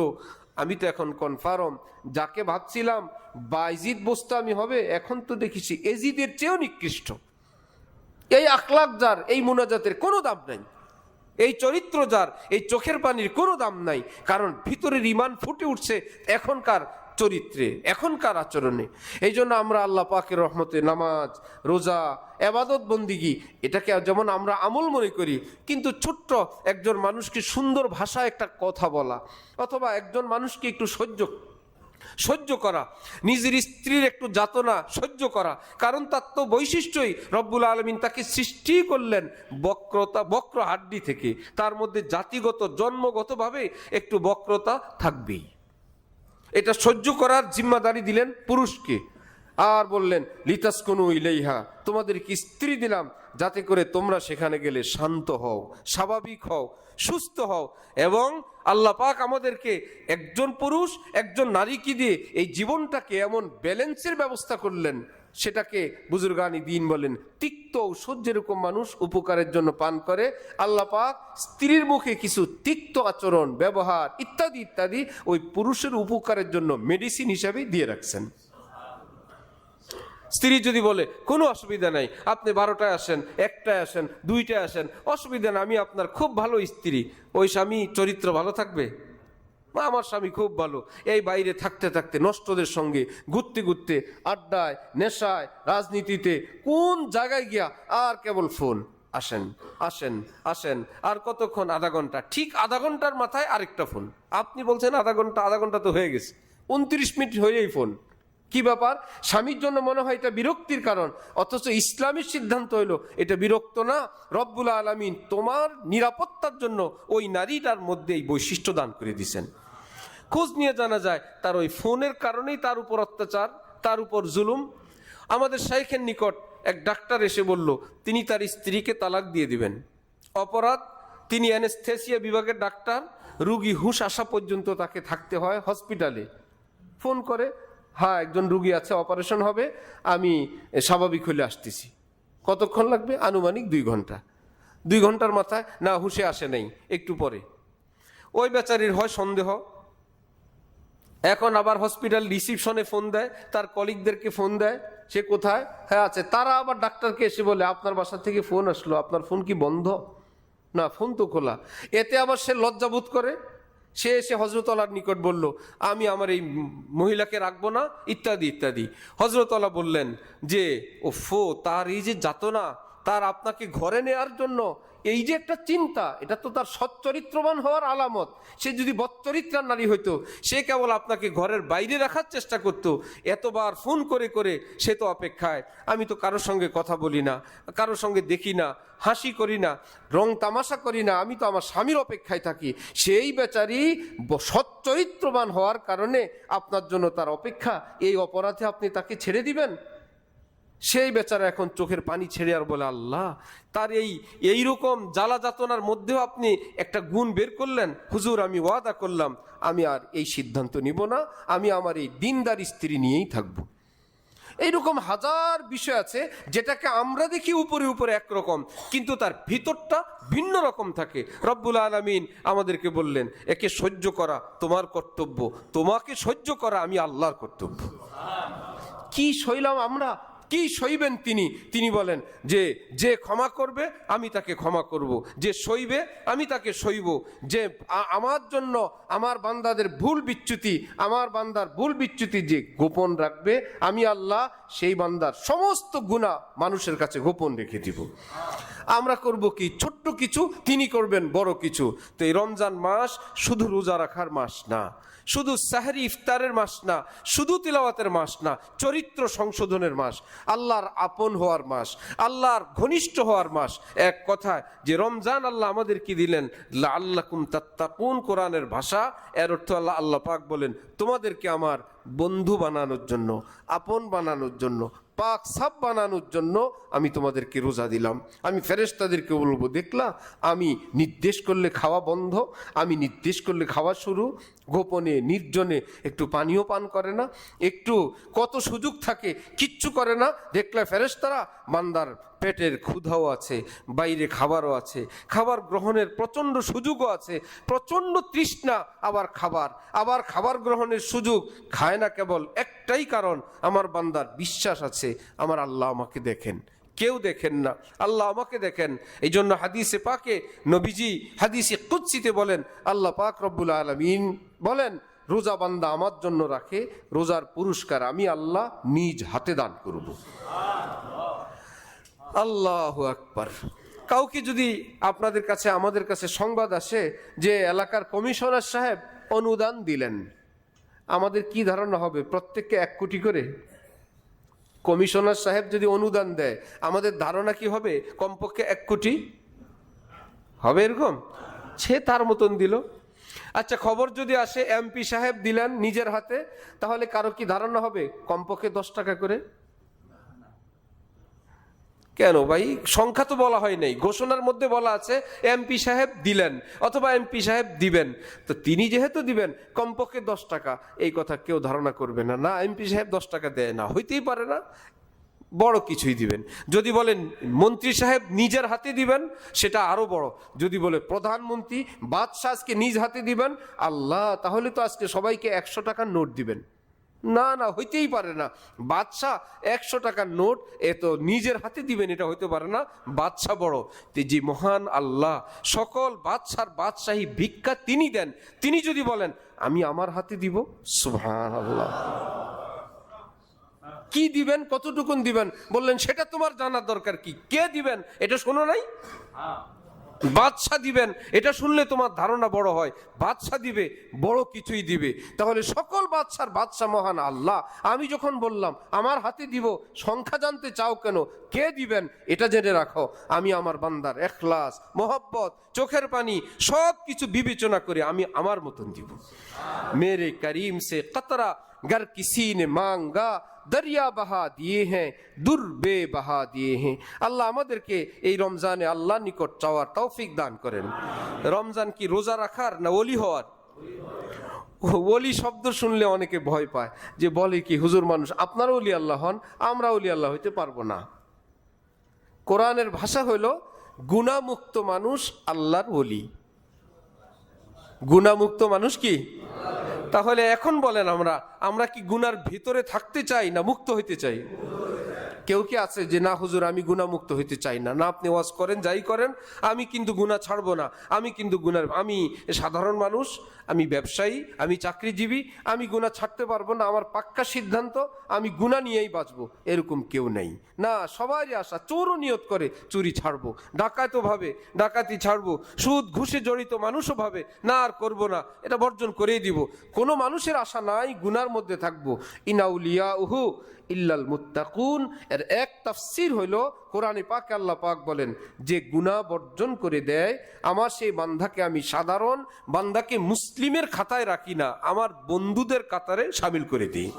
আমি তো এখন কনফার্ম, যাকে ভাবছিলাম বাইজিদ বোস্তামি হবে, এখন তো দেখিছি এজিদের চেয়েও নিকৃষ্ট। এই আখলাক যার, এই মুনাজাতের কোনো দাম নাই, এই চরিত্র যার, এই চোখের পানির কোনো দাম নাই। কারণ ভিতরের ঈমান ফুটে উঠছে এখনকার চরিত্রে, এখনকার আচরণে। এই জন্য আমরা আল্লাহ পাকের রহমতে নামাজ, রোজা, ইবাদত বন্দিগি এটাকে যেমন আমরা আমল মনে করি, কিন্তু ছোট্ট একজন মানুষকে সুন্দর ভাষায় একটা কথা বলা, অথবা একজন মানুষকে একটু সহ্য করা, নিজের স্ত্রীর একটু যাতনা সহ্য করা, কারণ তার তো বৈশিষ্ট্যই রব্বুল আলামিন তাকে সৃষ্টি করলেন বক্র হাড্ডি থেকে, তার মধ্যে জাতিগত জন্মগতভাবে একটু বক্রতা থাকবেই। এটা সহ্য করার জিম্মাদারি দিলেন পুরুষকে। আর বললেন, লিতাসকুনু ইলাইহা, তোমাদেরকে স্ত্রী দিলাম যাতে করে তোমরা সেখানে গেলে শান্ত হও, স্বাভাবিক হও, সুস্থ হও। এবং আল্লাহ পাক আমাদেরকে একজন পুরুষ একজন নারীকে দিয়ে এই জীবনটাকে এমন ব্যালেন্সের ব্যবস্থা করলেন, সেটাকে বুজুর্গানি দ্বীন বলেন তিক্ত ঔষধ, যেরকম মানুষ উপকারের জন্য পান করে, আল্লাহ পাক স্ত্রীর মুখে কিছু তিক্ত আচরণ, ব্যবহার ইত্যাদি ইত্যাদি ওই পুরুষের উপকারের জন্য মেডিসিন হিসাবে দিয়ে রাখছেন। স্ত্রী যদি বলে কোনো অসুবিধা নাই, আপনি 12টায় আসেন, 1টায় আসেন, 2টায় আসেন, অসুবিধা না, আমি আপনার খুব ভালো স্ত্রী, ওই স্বামী চরিত্র ভালো থাকবে? আমার স্বামী খুব ভালো, এই বাইরে থাকতে থাকতে নষ্টদের সঙ্গে ঘুরতে ঘুরতে, আড্ডায়, নেশায়, রাজনীতিতে, কোন জায়গায় গিয়া আর কেবল ফোন, আসেন আসেন আসেন, আর কতক্ষণ? আধা ঘন্টা। ঠিক আধা ঘন্টার মাথায় আরেকটা ফোন। আপনি বলছেন আধা ঘন্টা তো হয়ে গেছে, 29 মিনিট হয়েই ফোন। কি ব্যাপার? স্বামীর জন্য মনে হয় এটা বিরক্তির কারণ, অথচ ইসলামের সিদ্ধান্ত হইল এটা বিরক্ত না। রব্বুল আলামিন তোমার নিরাপত্তার জন্য ওই নারীটার মধ্যে এই বৈশিষ্ট্য দান করে দিয়েছেন। খোঁজ নিয়ে জানা যায় তার ওই ফোনের কারণেই তার উপর অত্যাচার, তার উপর জুলুম। আমাদের শাইখের নিকট এক ডাক্তার এসে বলল তিনি তার স্ত্রীকে তালাক দিয়ে দিবেন। অপরাধ, তিনি অ্যানেস্থেসিয়া বিভাগের ডাক্তার, রুগী হুঁশ আসা পর্যন্ত তাকে থাকতে হয় হসপিটালে। ফোন করে, হ্যাঁ একজন রুগী আছে, অপারেশন হবে, আমি স্বাভাবিক হলে আসতেছি। কতক্ষণ লাগবে? আনুমানিক 2 ঘন্টা। 2 ঘন্টার মাথায় না হুঁশে আসে নাই, একটু পরে। ওই বেচারির হয় সন্দেহ, এখন আবার হসপিটাল রিসিপশনে ফোন দেয়, তার কলিগদেরকে ফোন দেয়, সে কোথায়? হ্যাঁ আছে। তারা আবার ডাক্তারকে এসে বলে আপনার বাসা থেকে ফোন আসলো, আপনার ফোন কি বন্ধ? না, ফোন তো খোলা। এতে আবার সে লজ্জাবোধ করে, সে এসে হযরত আল্লাহর নিকট বলল আমি আমার এই মহিলাকে রাখবো না ইত্যাদি ইত্যাদি। হযরত আল্লাহ বললেন যে ওফো, তার এই যে যাতনা, তার আপনাকে ঘরে নেওয়ার জন্য এই যে একটা চিন্তা, এটা তো তার সচ্চরিত্রবান হওয়ার আলামত। সে যদি বচ্চরিত্রার নারী হইতো, সে কেবল আপনাকে ঘরের বাইরে রাখার চেষ্টা করতো। এতবার ফোন করে করে সে তো অপেক্ষায়, আমি তো কারোর সঙ্গে কথা বলি না, কারোর সঙ্গে দেখি না, হাসি করি না, রং তামাশা করি না, আমি তো আমার স্বামীর অপেক্ষায় থাকি। সেই বেচারি সচ্চরিত্রবান হওয়ার কারণে আপনার জন্য তার অপেক্ষা, এই অপরাধে আপনি তাকে ছেড়ে দিবেন? সেই বেচারা এখন চোখের পানি ছেড়ে আর বলে আল্লাহ, তার এই রকম জ্বালা যাতনার মধ্যেও আপনি একটা গুণ বের করলেন। হুজুর, আমি ওয়াদা করলাম আমি আর এই সিদ্ধান্ত নিব না, আমি আমার এই দিনদার স্ত্রী নিয়েই থাকবো। এইরকম হাজার বিষয় আছে যেটাকে আমরা দেখি উপরে উপরে একরকম, কিন্তু তার ভিতরটা ভিন্ন রকম থাকে। রব্বুল আলামিন আমাদেরকে বললেন, একে সহ্য করা তোমার কর্তব্য, তোমাকে সহ্য করা আমি আল্লাহর কর্তব্য। কি সইলাম আমরা, কি সইবেন তিনি? তিনি বলেন যে যে ক্ষমা করবে আমি তাকে ক্ষমা করব, যে সইবে আমি তাকে সইব, যে আমার জন্য আমার বান্দাদের ভুল বিচ্যুতি, আমার বান্দার ভুল বিচ্যুতি যে গোপন রাখবে, আমি আল্লাহ সেই বান্দার সমস্ত গুনাহ মানুষের কাছে গোপন রেখে দিব। আমরা করব কি? ছোট্ট কিছু, তিনি করবেন বড় কিছু। তো এই রমজান মাস শুধু রোজা রাখার মাস না, শুধু সাহরি ইফতারের মাস না, শুধু তিলাওয়াতের মাস না, চরিত্র সংশোধনের মাস, আল্লাহর আপন হওয়ার মাস, আল্লাহর ঘনিষ্ঠ হওয়ার মাস। এক কথায় যে রমজান আল্লাহ আমাদের কি দিলেন? লাআল্লাকুম তাত্তাকুন, কোরআনের ভাষা। এর অর্থ আল্লাহ পাক বলেন, তোমাদেরকে আমার বন্ধু বানানোর জন্য, আপন বানানোর জন্য, পাক সাব বানানোর জন্য আমি তোমাদেরকে রোজা দিলাম। আমি ফেরেশতাদেরকে বলবো, দেখলা আমি নির্দেশ করলে খাওয়া বন্ধ, আমি নির্দেশ করলে খাওয়া শুরু। গোপনে নির্জনে একটু পানীয় পান করে না, একটু কত সুযোগ থাকে কিচ্ছু করে না। দেখলে ফেরেশতারা বান্দার পেটের ক্ষুধাও আছে, বাইরে খাবারও আছে, খাবার গ্রহণের প্রচণ্ড সুযোগও আছে, প্রচণ্ড তৃষ্ণা, আবার খাবার গ্রহণের সুযোগ। খায় না কেবল একটাই কারণ, আমার বান্দার বিশ্বাস আছে আমার আল্লাহ আমাকে দেখেন। কেউ দেখেন না, আল্লাহ আমাকে দেখেন। এই জন্য হাদিসে পাকে নবীজি হাদিসে কুদসিতে বলেন, আল্লাহ পাক রব্বুল আলামিন বলেন, রোজা বান্দা আমার জন্য রাখে, রোজার পুরস্কার আমি আল্লাহ নিজ হাতে দান করব। আল্লাহু আকবার। কাউকে যদি আপনাদের কাছে, আমাদের কাছে সংবাদ আসে যে এলাকার কমিশনার সাহেব অনুদান দিলেন, আমাদের কি ধারণা হবে? প্রত্যেককে 1 কোটি করে। কমিশনার সাহেব যদি অনুদান দেয়, আমাদের ধারণা কি হবে? কমপক্ষে 1 কোটি হবে, এরকম। সে তার মতন দিল। আচ্ছা, খবর যদি আসে এমপি সাহেব দিলেন নিজের হাতে, তাহলে কারো কি ধারণা হবে? কমপক্ষে 10 টাকা করে। কেন ভাই? সংখ্যা তো বলা হয় নাই, ঘোষণার মধ্যে বলা আছে এমপি সাহেব দিলেন অথবা এমপি সাহেব দিবেন। তো তিনি যেহেতু দিবেন, কমপক্ষে 10 টাকা, এই কথা কেউ ধারণা করবে না। না, এমপি সাহেব 10 টাকা দেয় না, হইতেই পারে না, বড় কিছুই দিবেন। যদি বলেন মন্ত্রী সাহেব নিজের হাতে দিবেন, সেটা আরো বড়। যদি বলে প্রধানমন্ত্রী বাদশাহ আজকে নিজ হাতে দিবেন, আল্লাহ, তাহলে তো আজকে সবাইকে 100 টাকার নোট দিবেন। না না, হইতেই পারে না। বাদশাহ 100 টাকার নোট এ তো নিজের হাতে দিবেন, এটা হইতে পারে না। বাদশাহ বড়। যে মহান আল্লাহ, সকল বাদশার বাদশাহী ভিক্ষা তিনি দেন, তিনি যদি বলেন আমি আমার হাতে দিব, সুবহানাল্লাহ। কি দিবেন, কতটুকুন দিবেন বললেন, সেটা তোমার জানার দরকার কি? কে দিবেন এটা শোনো নাই? বাদশাহ দিবেন, এটা শুনলে তোমার ধারণা বড় হয়। বাদশাহ দিবে, বড় কিছুই দিবে। তাহলে সকল বাদশার বাদশাহ মহান আল্লাহ। আমি যখন বললাম আমার হাতে দিব, সংখ্যা জানতে চাও কেন? কে দিবেন এটা জেনে রাখো। আমি আমার বান্দার ইখলাস, মোহব্বত, চোখের পানি সব কিছু বিবেচনা করে আমি আমার মতন দিব। মেরে করিম সে কতরা गर किसी ने मांगा दरिया बहा दिए हैं दूर बेबहा दिए हैं। আল্লাহ আমাদেরকে এই রমজানে আল্লাহ নিকট চাওয়ার তৌফিক দান করেন। রমজান কি রোজা রাখার না ওলি হওয়ার? ওলি শব্দ শুনলে অনেকে ভয় পায়, যে বলে কি হুজুর মানুষ আপনারা ওলি আল্লাহ হন, আমরা ওলি আল্লাহ হইতে পারবো না। কোরআনের ভাষা হইল গুনাহমুক্ত মানুষ আল্লাহর ওলি। গুনাহমুক্ত মানুষ কি? তাহলে এখন বলেন, আমরা কি গুনার ভিতরে থাকতে চাই না মুক্ত হইতে চাই? কেউ কি আছে যে না হুজুর আমি গুনাহ মুক্ত হইতে চাই না? না, আপনি ওয়াজ করেন, যাই করেন, আমি কিন্তু গুনাহ ছাড়বো না। আমি কিন্তু আমি সাধারণ মানুষ, আমি ব্যবসায়ী, আমি চাকরিজীবী, আমি গুনাহ ছাড়তে পারবো না। আমার পাক্কা সিদ্ধান্ত আমি গুনাহ নিয়েই বাঁচবো, এরকম কেউ নেই। না, সবারই আশা, চোরও নিয়ত করে চুরি ছাড়বো, ডাকাতও ভাবে ডাকাতি ছাড়বো, সুদ ঘুষে জড়িত মানুষও ভাবে না আর করবো না, এটা বর্জন করেই দিব। কোনো মানুষের আশা নাই গুনার মধ্যে থাকবো। ইনাউলিয়াউহু ইল্লাল মুত্তাকুন। এর এক তাফসীর হইল, কোরআনে পাকে আল্লাহ পাক বলেন যে গুনাহ বর্জন করে দেয়, আমার সেই বান্দাকে আমি সাধারণ বান্দাকে মুসলিমের খাতায় রাখি না, আমার বন্ধুদের কাতারে শামিল করে দিই।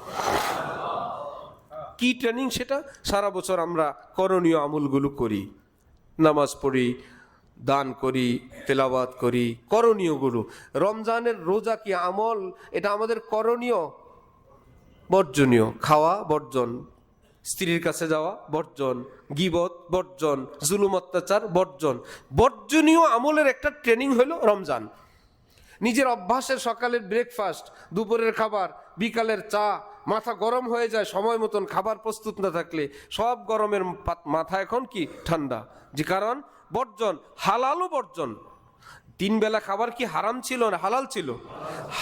কি ট্রেনিং সেটা? সারা বছর আমরা করণীয় আমলগুলো করি, নামাজ পড়ি, দান করি, তেলাওয়াত করি, করণীয়গুলো। রমজানের রোজা কি আমল? এটা আমাদের করণীয়, বর্জনীয়। খাওয়া বর্জন, স্ত্রীর কাছে যাওয়া বর্জন, গীবত বর্জন, জুলুম অত্যাচার বর্জন। বর্জনীয় আমলের একটা ট্রেনিং হলো রমজান। নিজের অভ্যাসের সকালের ব্রেকফাস্ট, দুপুরের খাবার, বিকালের চা, মাথা গরম হয়ে যায় সময় মতন খাবার প্রস্তুত না থাকলে, সব গরমের মাথা এখন কি ঠান্ডা, যে কারণ বর্জন। হালালও বর্জন। 3 বেলা খাবার কি হারাম ছিল না হালাল ছিল?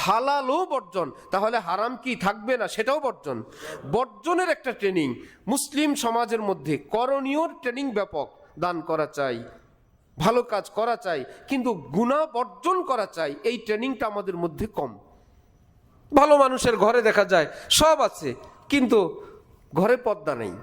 হালালও বর্জন। তাহলে হারাম কি থাকবে না? সেটাও বর্জন। বর্জনের একটা ট্রেনিং মুসলিম সমাজের মধ্যে, করণীয় ট্রেনিং ব্যাপক। দান করা চাই, ভালো কাজ করা চাই, কিন্তু গুনাহ বর্জন করা চাই, এই ট্রেনিংটা আমাদের মধ্যে কম। ভালো মানুষের ঘরে দেখা যায় সব আছে, কিন্তু ঘরে পর্দা নেই,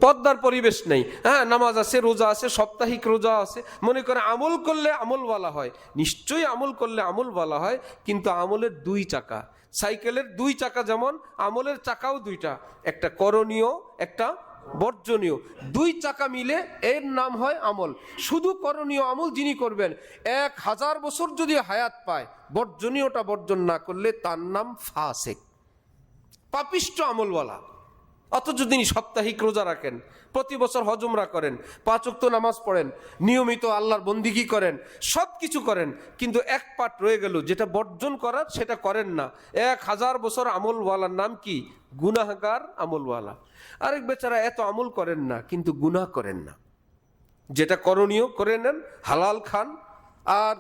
পর্দার পরিবেশ নেই। হ্যাঁ, নামাজ আছে, রোজা আছে, সাপ্তাহিক রোজা আছে, মনে করে আমল করলে আমল বলা হয়। নিশ্চয়ই আমল করলে আমল বলা হয়, কিন্তু আমলের 2 চাকা। সাইকেলের 2 চাকা যেমন, আমলের চাকাও 2টা, একটা করণীয়, একটা বর্জনীয়। 2 চাকা মিলে এর নাম হয় আমল। শুধু করণীয় আমল যিনি করবেন, 1000 বছর যদি হায়াত পায়, বর্জনীয়টা বর্জন না করলে তার নাম ফাসেক, পাপিষ্ট আমলওয়ালা। অথচ তিনি সাপ্তাহিক রোজা রাখেন, প্রতি বছর হজ উমরা করেন, 5 ওয়াক্ত নামাজ পড়েন, নিয়মিত আল্লাহর বন্দিগি করেন, সব কিছু করেন, কিন্তু এক পার্ট রয়ে গেল যেটা বর্জন করার, সেটা করেন না। 1000 বছর আমলওয়ালার নাম কি? গুনাহগার আমলওয়ালা। আরেক বেচারা এত আমল করেন না, কিন্তু গুনাহ করেন না। যেটা করণীয় করে নেন, হালাল খান, আর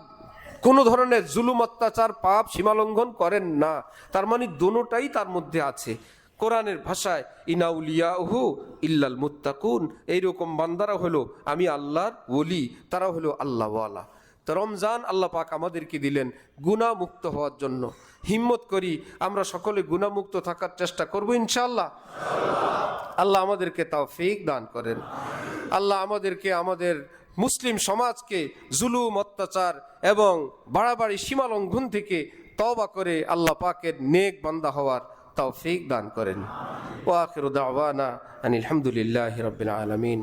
কোনো ধরনের জুলুম অত্যাচার পাপ সীমালঙ্ঘন করেন না। তার মানে দোনোটাই তার মধ্যে আছে। কোরআনের ভাষায় ইনাউলিয়াহু ইল্লাল মুত্তাকুন, এইরকম বান্দারা হলো আমি আল্লাহর ওলি, তারা হলো আল্লাহওয়ালা। তো রমজান আল্লাহ পাক আমাদেরকে দিলেন গুনাহ মুক্ত হওয়ার জন্য। হিম্মত করি আমরা সকলে গুনাহ মুক্ত থাকার চেষ্টা করব ইনশাআল্লাহ। আল্লাহ আমাদেরকে তৌফিক দান করেন। আল্লাহ আমাদেরকে, আমাদের মুসলিম সমাজকে জুলুম অত্যাচার এবং বাড়াবাড়ি সীমালঙ্ঘন থেকে তওবা করে আল্লাহ পাকের নেক বান্দা হওয়ার তৌফিক দান করেন। ওয়া আখিরু দাওয়ানা আনিল হামদুলিল্লাহি রাব্বিল আলামিন।